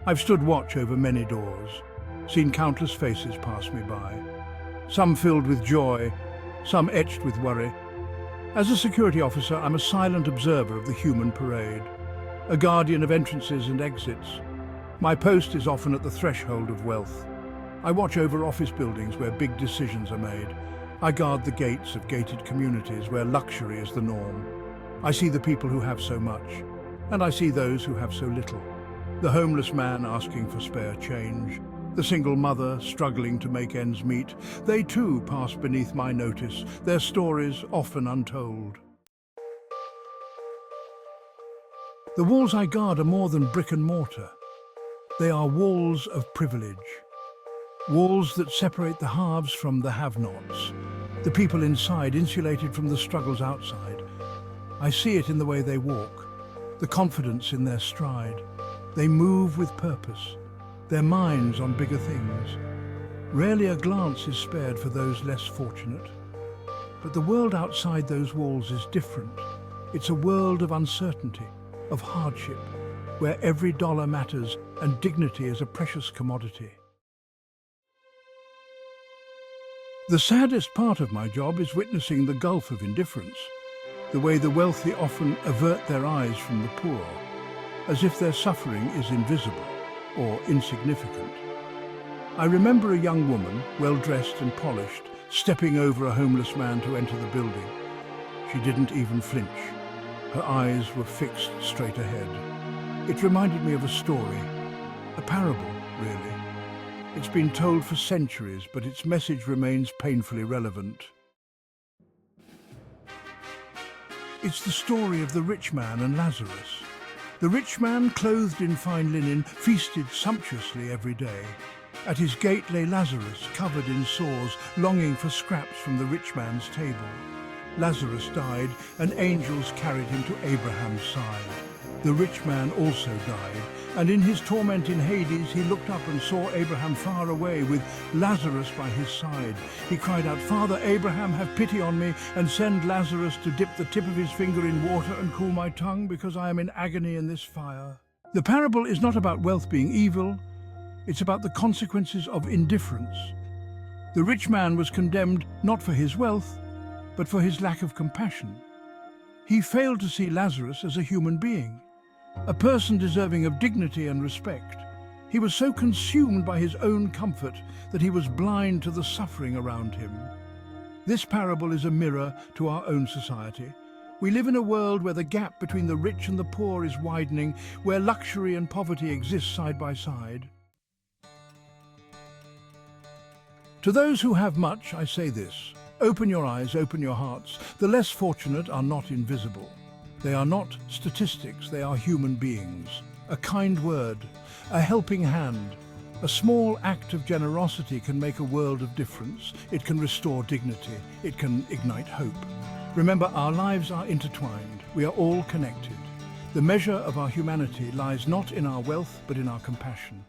I've stood watch over many doors, seen countless faces pass me by, some filled with joy, some etched with worry. As a security officer, I'm a silent observer of the human parade, a guardian of entrances and exits. My post is often at the threshold of wealth. I watch over office buildings where big decisions are made. I guard the gates of gated communities where luxury is the norm. I see the people who have so much, and I see those who have so little. The homeless man asking for spare change, the single mother struggling to make ends meet. They too pass beneath my notice, their stories often untold. The walls I guard are more than brick and mortar. They are walls of privilege. Walls that separate the haves from the have-nots. The people inside insulated from the struggles outside. I see it in the way they walk, the confidence in their stride. They move with purpose, their minds on bigger things. Rarely a glance is spared for those less fortunate. But the world outside those walls is different. It's a world of uncertainty, of hardship, where every dollar matters and dignity is a precious commodity. The saddest part of my job is witnessing the gulf of indifference, the way the wealthy often avert their eyes from the poor, as if their suffering is invisible or insignificant. I remember a young woman, well-dressed and polished, stepping over a homeless man to enter the building. She didn't even flinch. Her eyes were fixed straight ahead. It reminded me of a story, a parable, really. It's been told for centuries, but its message remains painfully relevant. It's the story of the rich man and Lazarus. The rich man, clothed in fine linen, feasted sumptuously every day. At his gate lay Lazarus, covered in sores, longing for scraps from the rich man's table. Lazarus died, and angels carried him to Abraham's side. The rich man also died, and in his torment in Hades he looked up and saw Abraham far away with Lazarus by his side. He cried out, "Father Abraham, have pity on me and send Lazarus to dip the tip of his finger in water and cool my tongue, because I am in agony in this fire." The parable is not about wealth being evil, it's about the consequences of indifference. The rich man was condemned not for his wealth, but for his lack of compassion. He failed to see Lazarus as a human being, a person deserving of dignity and respect. He was so consumed by his own comfort that he was blind to the suffering around him. This parable is a mirror to our own society. We live in a world where the gap between the rich and the poor is widening, where luxury and poverty exist side by side. To those who have much, I say this: open your eyes, open your hearts. The less fortunate are not invisible. They are not statistics, they are human beings. A kind word, a helping hand, a small act of generosity can make a world of difference. It can restore dignity, it can ignite hope. Remember, our lives are intertwined. We are all connected. The measure of our humanity lies not in our wealth, but in our compassion.